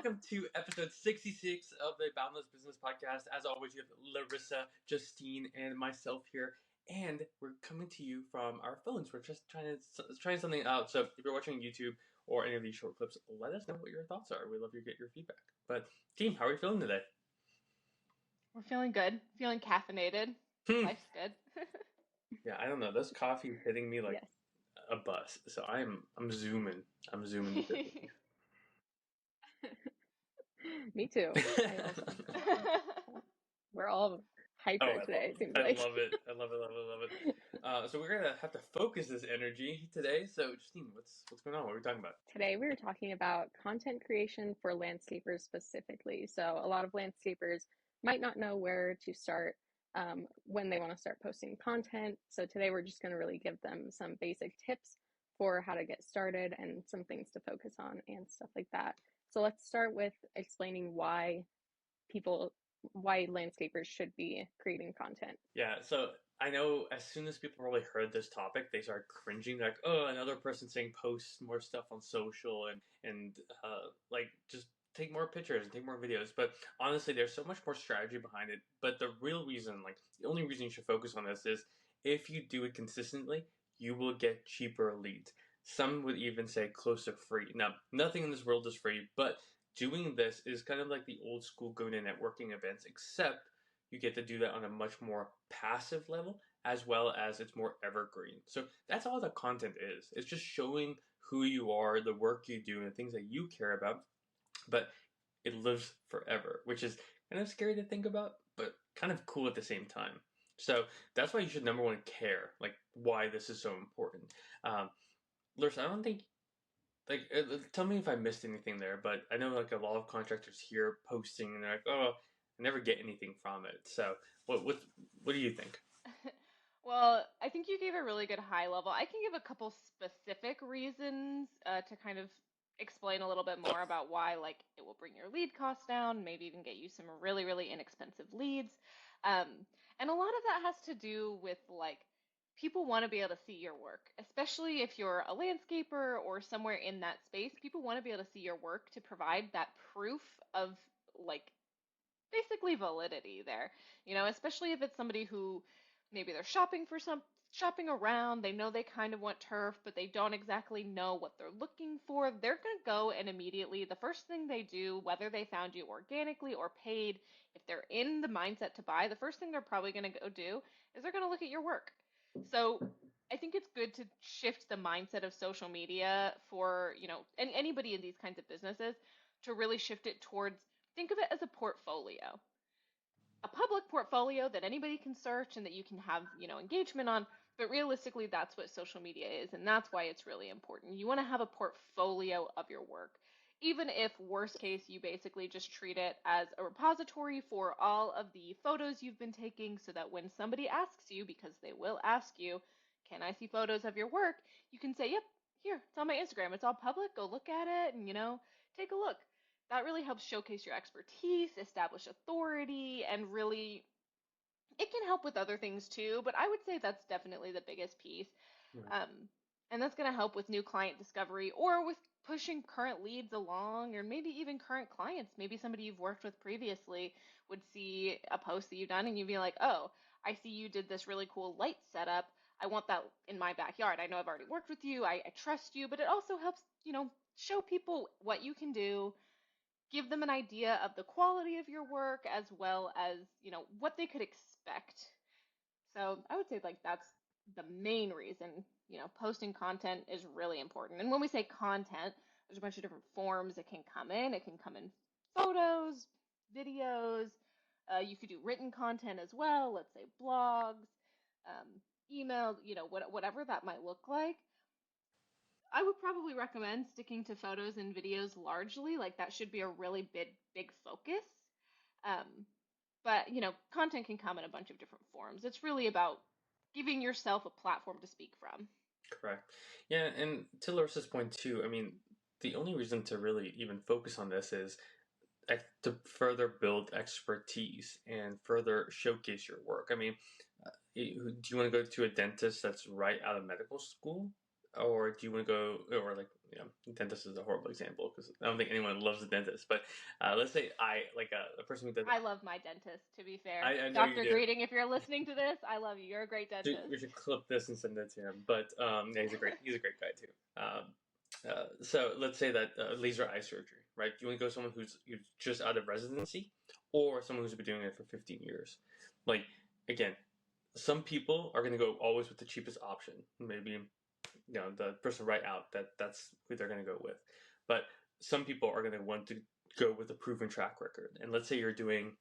welcome to episode 66 of the Boundless Business Podcast. As always, you have Larissa, Justine, and myself here, and we're coming to you from our phones. We're just trying something out. So if you're watching YouTube or any of these short clips, let us know what your thoughts are. We'd love to get your feedback. But team, how are you feeling today? We're feeling good, feeling caffeinated. Life's good. Yeah, I don't know. This coffee is hitting me like Yes. a bus. So I'm zooming. I'm zooming. Me too. I also. We're all hyper today, it seems I like. love it. I love it. So we're gonna have to focus this energy today. So Justine, what's going on? What are we talking about? Today we were talking about content creation for landscapers specifically. So a lot of landscapers might not know where to start when they want to start posting content. So today we're just going to really give them some basic tips for how to get started and some things to focus on and stuff like that. So let's start with explaining why landscapers should be creating content. Yeah, so I know as soon as people probably heard this topic, they start cringing, like, oh, another person saying post more stuff on social and like just take more pictures and take more videos. But honestly, there's so much more strategy behind it. But the real reason, like the only reason you should focus on this is if you do it consistently, you will get cheaper leads. Some would even say close to free. Now, nothing in this world is free, but doing this is kind of like the old school going to networking events, except you get to do that on a much more passive level, as well as it's more evergreen. So that's all the content is. It's just showing who you are, the work you do, and the things that you care about, but it lives forever, which is kind of scary to think about, but kind of cool at the same time. So that's why you should, number one, care, like why this is so important. Larissa, I don't think, like, tell me if I missed anything there, but I know like a lot of contractors here posting and they're like, oh, I never get anything from it. So what do you think? Well, I think you gave a really good high level. I can give a couple specific reasons to kind of explain a little bit more about why, like, it will bring your lead costs down, maybe even get you some really, really inexpensive leads. And a lot of that has to do with like people want to be able to see your work, especially if you're a landscaper or somewhere in that space. People want to be able to see your work to provide that proof of like basically validity there, especially if it's somebody who maybe they're shopping around, they know they kind of want turf, but they don't exactly know what they're looking for. They're going to go and immediately, the first thing they do, whether they found you organically or paid, if they're in the mindset to buy, the first thing they're probably going to go do is they're going to look at your work. So I think it's good to shift the mindset of social media for, and anybody in these kinds of businesses to really shift it towards think of it as a portfolio, a public portfolio that anybody can search and that you can have, engagement on. But realistically, that's what social media is, and that's why it's really important. You want to have a portfolio of your work. Even if, worst case, you basically just treat it as a repository for all of the photos you've been taking so that when somebody asks you, because they will ask you, can I see photos of your work? You can say, yep, here, it's on my Instagram. It's all public. Go look at it and, take a look. That really helps showcase your expertise, establish authority, and really, it can help with other things too, but I would say that's definitely the biggest piece. Right. And that's going to help with new client discovery or with pushing current leads along, or maybe even current clients. Maybe somebody you've worked with previously would see a post that you've done and you'd be like, oh, I see you did this really cool light setup. I want that in my backyard. I know I've already worked with you. I trust you, but it also helps, show people what you can do, give them an idea of the quality of your work as well as, what they could expect. So I would say like that's the main reason, posting content is really important. And when we say content, there's a bunch of different forms it can come in. It can come in photos, videos. You could do written content as well, let's say blogs, email, whatever that might look like. I would probably recommend sticking to photos and videos largely. Like that should be a really big focus. Um, but content can come in a bunch of different forms. It's really about giving yourself a platform to speak from. Correct. Yeah, and to Larissa's point too, I mean, the only reason to really even focus on this is to further build expertise and further showcase your work. I mean, do you want to go to a dentist that's right out of medical school? or do you want to go, or like, dentist is a horrible example because I don't think anyone loves a dentist, but let's say I, like a person who does, I love my dentist, to be fair. I know you Dr. do. Greeting, if you're listening to this, I love you. You're a great We dentist. should clip this and send it to him. But yeah, he's a great guy too. So let's say that laser eye surgery, right? Do you want to go someone who's just out of residency, or someone who's been doing it for 15 years? Like, again, some people are going to go always with the cheapest option. Maybe the person right out, that's who they're going to go with. But some people are going to want to go with a proven track record. And let's say you're doing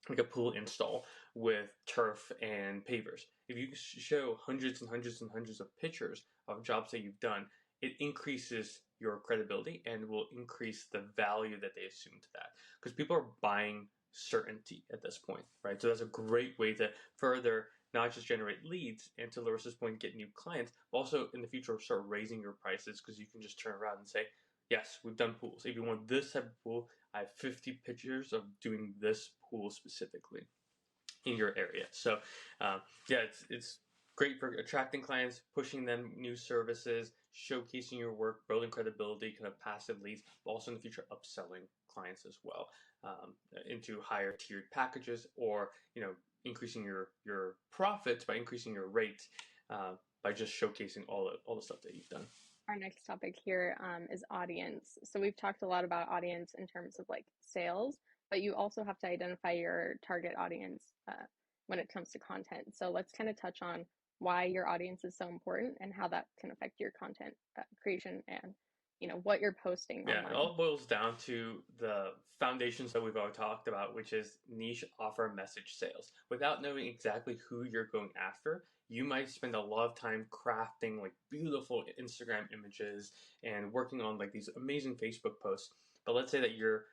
like a pool install with turf and pavers. If you show hundreds and hundreds and hundreds of pictures of jobs that you've done, it increases your credibility and will increase the value that they assume to that. Because people are buying certainty at this point, right? So that's a great way to further not just generate leads and, to Larissa's point, get new clients, but also in the future start raising your prices, because you can just turn around and say, yes, we've done pools. If you want this type of pool, I have 50 pictures of doing this pool specifically in your area. So yeah, it's great for attracting clients, pushing them new services, showcasing your work, building credibility, kind of passive leads, but also in the future upselling clients as well, into higher tiered packages, or increasing your profits by increasing your rate, by just showcasing all the stuff that you've done. Our next topic here is audience. So we've talked a lot about audience in terms of like sales, but you also have to identify your target audience when it comes to content. So let's kind of touch on why your audience is so important and how that can affect your content creation and what you're posting online. It all boils down to the foundations that we've all talked about, which is niche, offer, message, sales. Without knowing exactly who you're going after, you might spend a lot of time crafting like beautiful Instagram images and working on like these amazing Facebook posts. But let's say that you're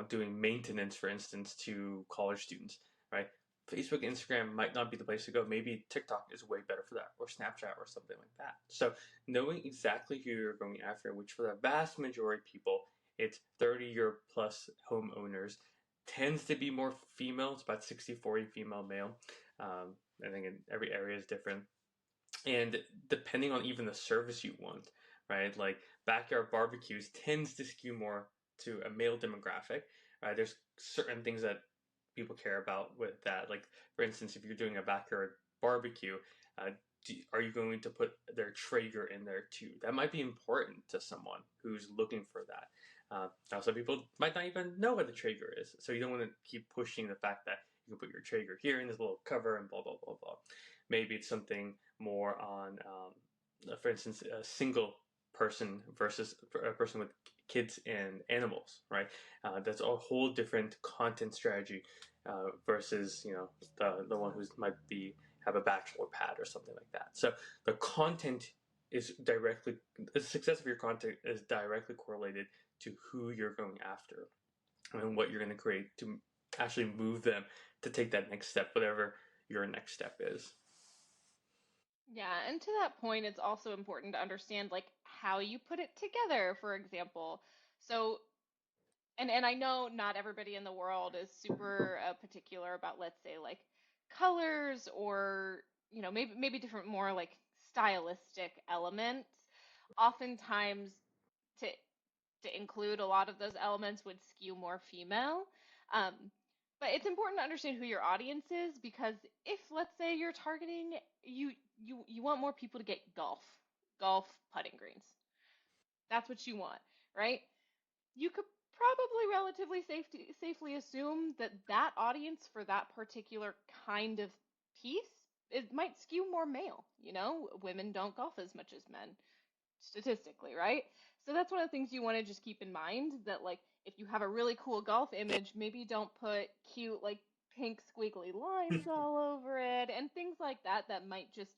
doing maintenance, for instance, to college students, right? Facebook, Instagram might not be the place to go. Maybe TikTok is way better for that, or Snapchat, or something like that. So knowing exactly who you're going after, which for the vast majority of people, it's 30-year plus homeowners, tends to be more female. It's about 60-40 female male. I think in every area is different. And depending on even the service you want, right? Like backyard barbecues tends to skew more to a male demographic. There's certain things that people care about with that. Like, for instance, if you're doing a backyard barbecue, are you going to put their Traeger in there too? That might be important to someone who's looking for that. Also, people might not even know what the Traeger is, so you don't want to keep pushing the fact that you can put your Traeger here in this little cover and blah blah blah blah. Maybe it's something more on, for instance, a single person versus a person with kids and animals, right? That's a whole different content strategy, versus the one who might have a bachelor pad or something like that. So the content is the success of your content is directly correlated to who you're going after and what you're going to create to actually move them to take that next step, whatever your next step is. Yeah, and to that point, it's also important to understand like how you put it together, for example. So, and I know not everybody in the world is super particular about, let's say, like colors, or maybe different, more like stylistic elements. Oftentimes, to include a lot of those elements would skew more female. Um, but it's important to understand who your audience is, because if, let's say, you're targeting, you want more people to get golf putting greens. That's what you want, right? You could probably relatively safely assume that that audience for that particular kind of piece, it might skew more male. Women don't golf as much as men, statistically, right? So that's one of the things you want to just keep in mind, that like if you have a really cool golf image, maybe don't put cute like pink squiggly lines all over it and things like that might just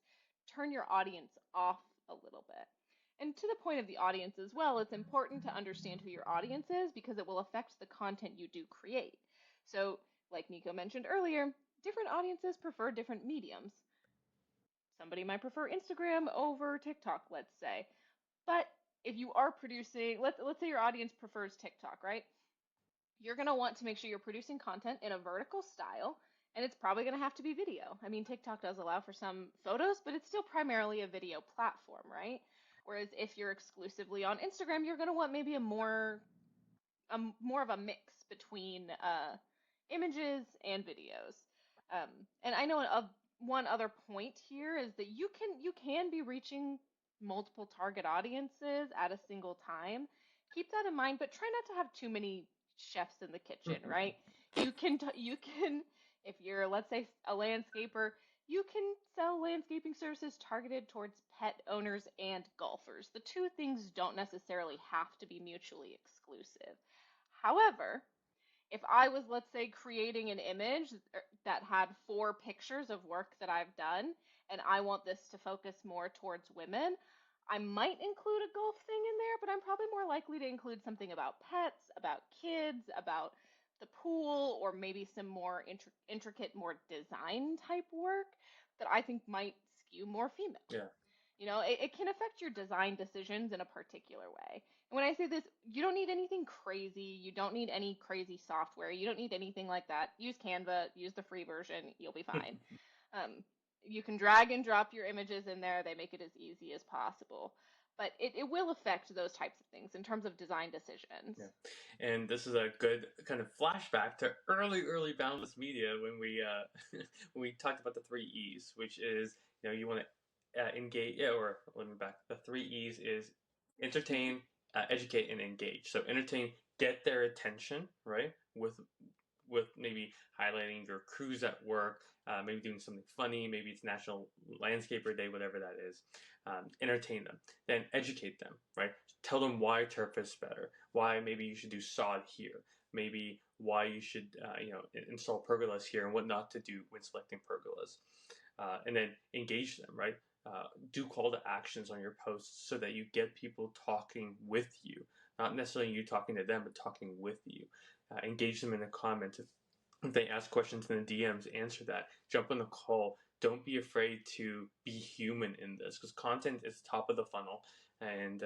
turn your audience off a little bit. And to the point of the audience as well, it's important to understand who your audience is, because it will affect the content you do create. So, like Nico mentioned earlier, different audiences prefer different mediums. Somebody might prefer Instagram over TikTok, let's say. But if you are producing, let's say your audience prefers TikTok, right? You're going to want to make sure you're producing content in a vertical style, and it's probably going to have to be video. I mean, TikTok does allow for some photos, but it's still primarily a video platform, right? Whereas if you're exclusively on Instagram, you're going to want maybe more of a mix between images and videos. And I know one other point here is that you can be reaching multiple target audiences at a single time. Keep that in mind, but try not to have too many chefs in the kitchen, right? You can if you're, let's say, a landscaper, you can sell landscaping services targeted towards pet owners and golfers. The two things don't necessarily have to be mutually exclusive. However, if I was, let's say, creating an image that had 4 pictures of work that I've done, and I want this to focus more towards women, I might include a golf thing in there, but I'm probably more likely to include something about pets, about kids, about the pool, or maybe some more intricate, more design type work that I think might skew more female. Yeah. It can affect your design decisions in a particular way. And when I say this, you don't need anything crazy. You don't need any crazy software. You don't need anything like that. Use Canva, use the free version, you'll be fine. Um, you can drag and drop your images in there, they make it as easy as possible. But it will affect those types of things in terms of design decisions. Yeah. And this is a good kind of flashback to early Boundless Media when we when we talked about the 3 E's, which is, you want to engage, or let me back. The 3 E's is entertain, educate, and engage. So entertain, get their attention, right? With maybe highlighting your crews at work, maybe doing something funny, maybe it's National Landscaper Day, whatever that is. Entertain them, then educate them, right? Tell them why turf is better, why maybe you should do sod here, maybe why you should install pergolas here, and what not to do when selecting pergolas, and then engage them, right? Do call to actions on your posts so that you get people talking with you, not necessarily you talking to them, but talking with you. Engage them in the comments. If they ask questions in the DMs, answer that. Jump on the call. Don't be afraid to be human in this, because content is top of the funnel, and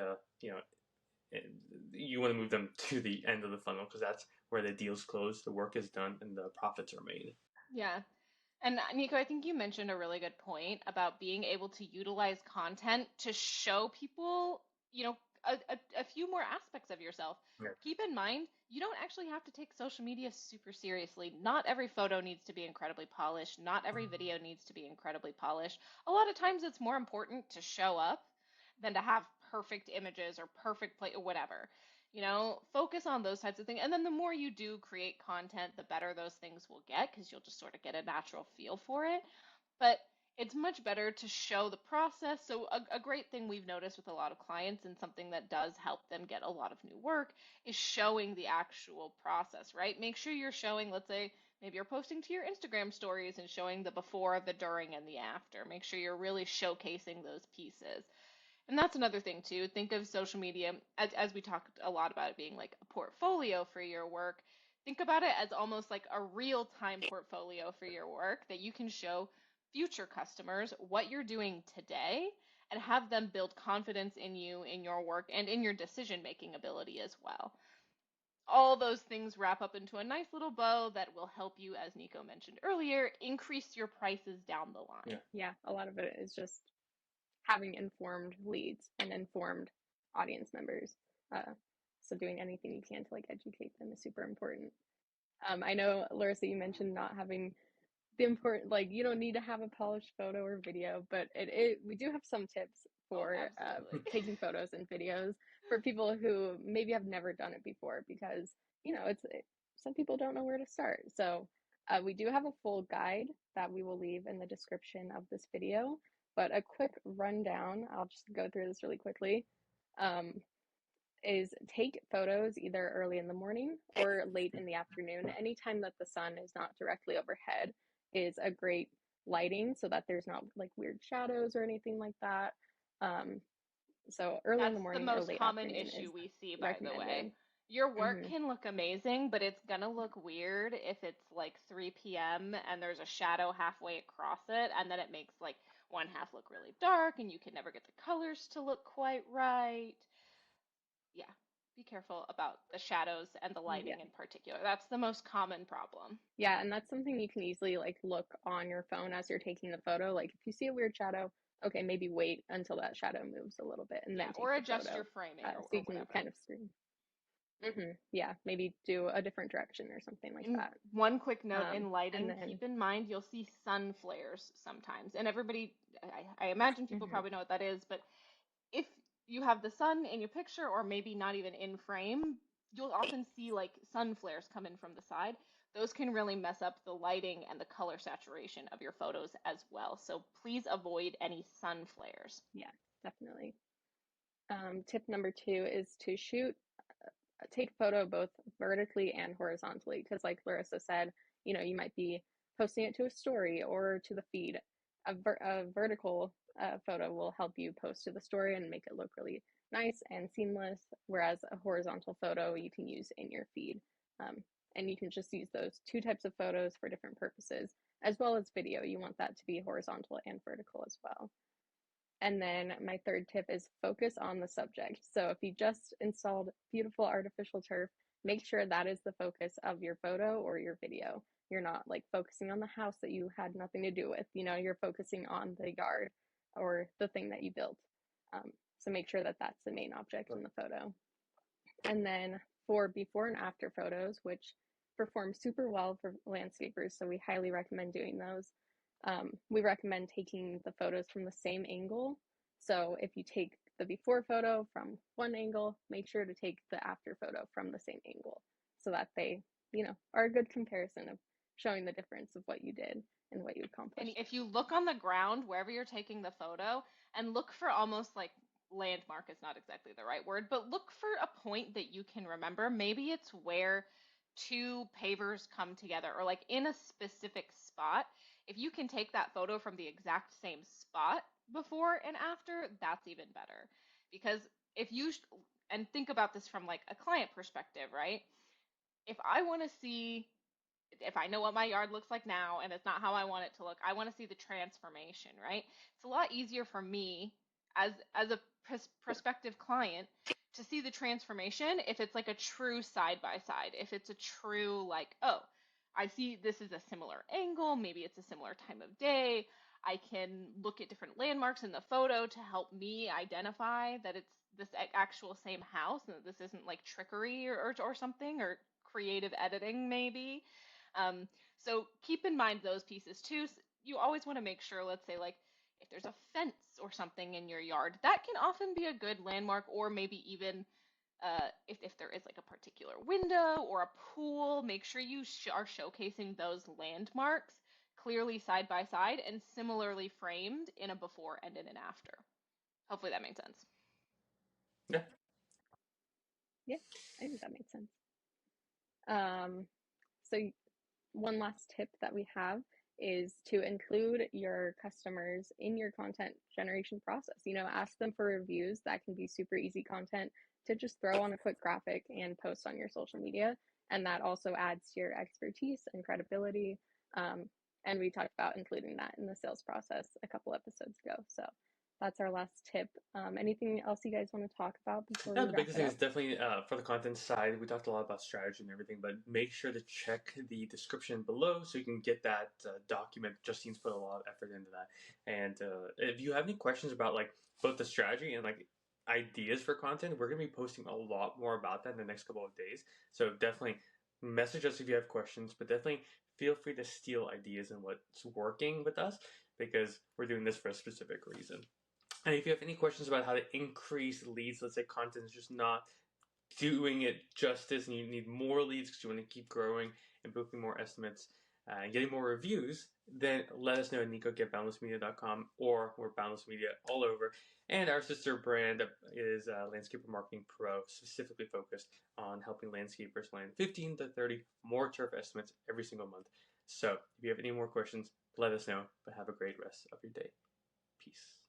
you want to move them to the end of the funnel, because that's where the deals close, the work is done, and the profits are made. Yeah. And Nico, I think you mentioned a really good point about being able to utilize content to show people, a few more aspects of yourself. Yeah. Keep in mind, you don't actually have to take social media super seriously. Not every photo needs to be incredibly polished. Not every video needs to be incredibly polished. A lot of times it's more important to show up than to have perfect images or perfect play or whatever. Focus on those types of things. And then the more you do create content, the better those things will get because you'll just sort of get a natural feel for it. But it's much better to show the process. So a great thing we've noticed with a lot of clients, and something that does help them get a lot of new work, is showing the actual process, right? Make sure you're showing, let's say, maybe you're posting to your Instagram stories and showing the before, the during, and the after. Make sure you're really showcasing those pieces. And that's another thing too. Think of social media, as we talked a lot about it being like a portfolio for your work. Think about it as almost like a real-time portfolio for your work that you can show future customers what you're doing today and have them build confidence in you, in your work, and in your decision-making ability as well. All those things wrap up into a nice little bow that will help you, as Nico mentioned earlier, increase your prices down the line. Yeah, a lot of it is just having informed leads and informed audience members. So doing anything you can to like educate them is super important. I know, Larissa, you mentioned not having the important, like, you don't need to have a polished photo or video, but we do have some tips for taking photos and videos for people who maybe have never done it before, because some people don't know where to start. So we do have a full guide that we will leave in the description of this video, but a quick rundown, I'll just go through this really quickly, is take photos either early in the morning or late in the afternoon. Anytime that the sun is not directly overhead is a great lighting, so that there's not like weird shadows or anything like that. So early in the morning or late afternoon. That's the most common issue we see, by the way. recommended. Your work can look amazing, but it's gonna look weird if it's like 3 p.m. and there's a shadow halfway across it, and then it makes like one half look really dark, and you can never get the colors to look quite right. Yeah, be careful about the shadows and the lighting in particular. That's the most common problem. Yeah, and that's something you can easily like look on your phone as you're taking the photo. Like if you see a weird shadow, okay, maybe wait until that shadow moves a little bit and Yeah, then take or the adjust photo. your framing So or you can whatever. kind of screen. Yeah, maybe do a different direction or something like And that. one quick note in And lighting, then, keep in mind you'll see sun flares sometimes. And everybody, I imagine people mhm, probably know what that is, but if you have the sun in your picture or maybe not even in frame, you'll often see like sun flares come in from the side. Those can really mess up the lighting and the color saturation of your photos as well. So please avoid any sun flares. yeah, definitely. Tip number 2 is to take a photo both vertically and horizontally, because like Larissa said, you might be posting it to a story or to the feed. A vertical photo will help you post to the story and make it look really nice and seamless, whereas a horizontal photo you can use in your feed. Um, and you can just use those two types of photos for different purposes, as well as video. You want that to be horizontal and vertical as well. And then my third tip is focus on the subject. So if you just installed beautiful artificial turf, make sure that is the focus of your photo or your video. You're not like focusing on the house that you had nothing to do with. You're focusing on the yard or the thing that you built. So make sure that that's the main object in the photo. And then for before and after photos, which perform super well for landscapers, so we highly recommend doing those. We recommend taking the photos from the same angle. So if you take the before photo from one angle, make sure to take the after photo from the same angle so that they, are a good comparison of showing the difference of what you did and what you And accomplished. if you look on the ground wherever you're taking the photo and look for almost like landmark is not exactly the right word, but look for a point that you can remember. Maybe it's where two pavers come together or like in a specific spot. If you can take that photo from the exact same spot before and after, that's even better. Because if you, and think about this from like a client perspective, right? If I want to see if I know what my yard looks like now and it's not how I want it to look, I want to see the transformation, right? It's a lot easier for me as a prospective client to see the transformation if it's like a true side by side. If it's a true like, oh, I see this is a similar angle, maybe it's a similar time of day. I can look at different landmarks in the photo to help me identify that it's this actual same house and that this isn't like trickery or something or creative editing maybe. So keep in mind those pieces too. You always want to make sure, let's say, like if there's a fence or something in your yard, that can often be a good landmark, or maybe even if there is like a particular window or a pool, make sure you are showcasing those landmarks clearly side by side and similarly framed in a before and in an after. Hopefully that made sense. Yeah. Yeah, I think that makes sense. So one last tip that we have is to include your customers in your content generation process. Ask them for reviews. That can be super easy content to just throw on a quick graphic and post on your social media. And that also adds to your expertise and credibility. And we talked about including that in the sales process a couple episodes ago. So that's our last tip. Anything else you guys want to talk about before Yeah, we the wrap biggest it thing up? is definitely for the content side. We talked a lot about strategy and everything, but make sure to check the description below so you can get that document. Justine's put a lot of effort into that. And if you have any questions about like both the strategy and like ideas for content, we're gonna be posting a lot more about that in the next couple of days. So definitely message us if you have questions, but definitely feel free to steal ideas and what's working with us because we're doing this for a specific reason. And if you have any questions about how to increase leads, let's say content is just not doing it justice and you need more leads because you want to keep growing and booking more estimates and getting more reviews, then let us know at nico@boundlessmedia.com or we're Boundless Media all over. And our sister brand is Landscaper Marketing Pro, specifically focused on helping landscapers land 15 to 30 more turf estimates every single month. So if you have any more questions, let us know, but have a great rest of your day. Peace.